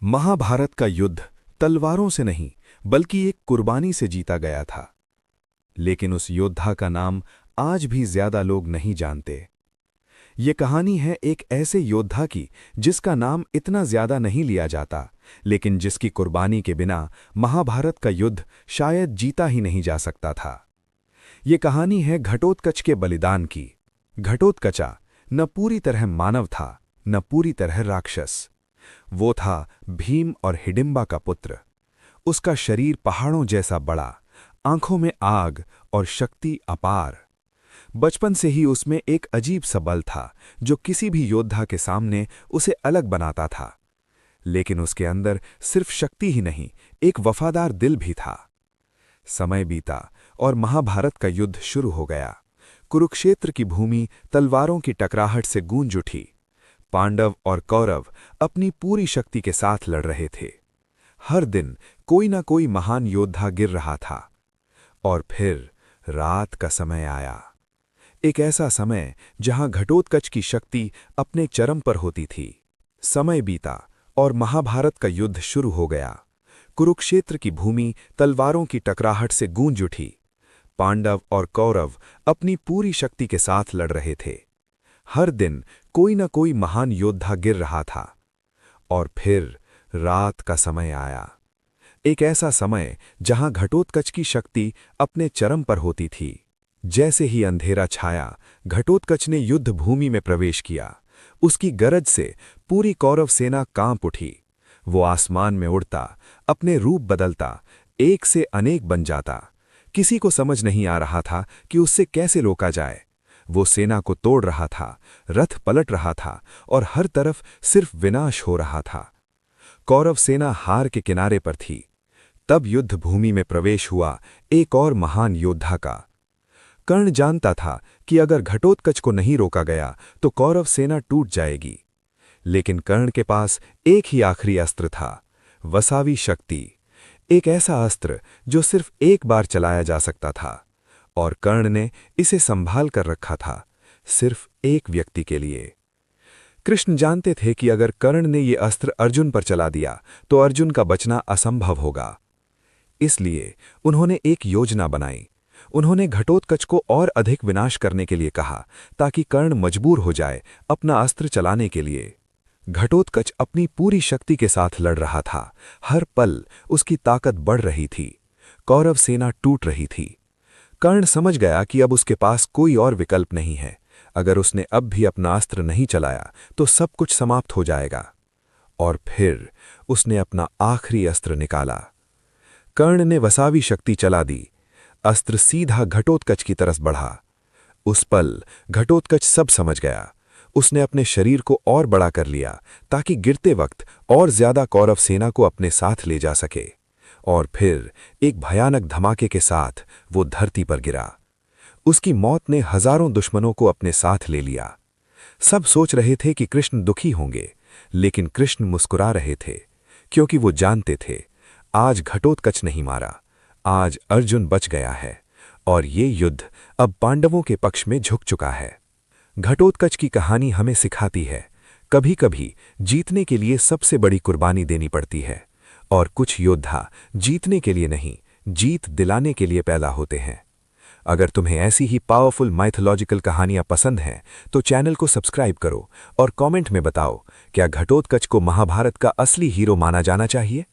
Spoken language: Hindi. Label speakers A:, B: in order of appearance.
A: महाभारत का युद्ध तलवारों से नहीं बल्कि एक कुर्बानी से जीता गया था। लेकिन उस योद्धा का नाम आज भी ज्यादा लोग नहीं जानते। ये कहानी है एक ऐसे योद्धा की जिसका नाम इतना ज्यादा नहीं लिया जाता, लेकिन जिसकी कुर्बानी के बिना महाभारत का युद्ध शायद जीता ही नहीं जा सकता था। ये कहानी है घटोत्कच के बलिदान की। घटोत्कचा न पूरी तरह मानव था, न पूरी तरह राक्षस। वो था भीम और हिडिंबा का पुत्र। उसका शरीर पहाड़ों जैसा बड़ा, आंखों में आग और शक्ति अपार। बचपन से ही उसमें एक अजीब सा बल था जो किसी भी योद्धा के सामने उसे अलग बनाता था। लेकिन उसके अंदर सिर्फ शक्ति ही नहीं, एक वफादार दिल भी था। समय बीता और महाभारत का युद्ध शुरू हो गया। कुरुक्षेत्र की भूमि तलवारों की टकराहट से गूंज उठी। पांडव और कौरव अपनी पूरी शक्ति के साथ लड़ रहे थे। हर दिन कोई ना कोई महान योद्धा गिर रहा था। और फिर रात का समय आया। एक ऐसा समय जहां घटोत्कच की शक्ति अपने चरम पर होती थी। समय बीता और महाभारत का युद्ध शुरू हो गया। कुरुक्षेत्र की भूमि तलवारों की टकराहट से गूंज उठी। पांडव और कौरव अपनी पूरी शक्ति के साथ लड़ रहे थे। हर दिन कोई न कोई महान योद्धा गिर रहा था। और फिर रात का समय आया। एक ऐसा समय जहां घटोत्कच की शक्ति अपने चरम पर होती थी। जैसे ही अंधेरा छाया, घटोत्कच ने युद्ध भूमि में प्रवेश किया। उसकी गरज से पूरी कौरव सेना कांप उठी। वो आसमान में उड़ता, अपने रूप बदलता, एक से अनेक बन जाता। किसी को समझ नहीं आ रहा था कि उससे कैसे रोका जाए। वो सेना को तोड़ रहा था, रथ पलट रहा था और हर तरफ सिर्फ विनाश हो रहा था। कौरव सेना हार के किनारे पर थी। तब युद्ध भूमि में प्रवेश हुआ एक और महान योद्धा का। कर्ण जानता था कि अगर घटोत्कच को नहीं रोका गया तो कौरव सेना टूट जाएगी। लेकिन कर्ण के पास एक ही आखिरी अस्त्र था, वसावी शक्ति। एक ऐसा अस्त्र जो सिर्फ एक बार चलाया जा सकता था। और कर्ण ने इसे संभाल कर रखा था, सिर्फ एक व्यक्ति के लिए। कृष्ण जानते थे कि अगर कर्ण ने ये अस्त्र अर्जुन पर चला दिया तो अर्जुन का बचना असंभव होगा। इसलिए उन्होंने एक योजना बनाई। उन्होंने घटोत्कच को और अधिक विनाश करने के लिए कहा, ताकि कर्ण मजबूर हो जाए अपना अस्त्र चलाने के लिए। घटोत्कच अपनी पूरी शक्ति के साथ लड़ रहा था। हर पल उसकी ताकत बढ़ रही थी। कौरव सेना टूट रही थी। कर्ण समझ गया कि अब उसके पास कोई और विकल्प नहीं है। अगर उसने अब भी अपना अस्त्र नहीं चलाया तो सब कुछ समाप्त हो जाएगा। और फिर उसने अपना आखिरी अस्त्र निकाला। कर्ण ने वसावी शक्ति चला दी। अस्त्र सीधा घटोत्कच की तरफ बढ़ा। उस पल घटोत्कच सब समझ गया। उसने अपने शरीर को और बड़ा कर लिया ताकि गिरते वक्त और ज्यादा कौरव सेना को अपने साथ ले जा सके। और फिर एक भयानक धमाके के साथ वो धरती पर गिरा। उसकी मौत ने हजारों दुश्मनों को अपने साथ ले लिया। सब सोच रहे थे कि कृष्ण दुखी होंगे, लेकिन कृष्ण मुस्कुरा रहे थे, क्योंकि वो जानते थे आज घटोत्कच नहीं मारा, आज अर्जुन बच गया है। और ये युद्ध अब पांडवों के पक्ष में झुक चुका है। घटोत्कच की कहानी हमें सिखाती है, कभी कभी जीतने के लिए सबसे बड़ी कुर्बानी देनी पड़ती है। और कुछ योद्धा जीतने के लिए नहीं, जीत दिलाने के लिए पैदा होते हैं। अगर तुम्हें ऐसी ही पावरफुल माइथोलॉजिकल कहानियां पसंद हैं तो चैनल को सब्सक्राइब करो और कमेंट में बताओ, क्या घटोत्कच को महाभारत का असली हीरो माना जाना चाहिए।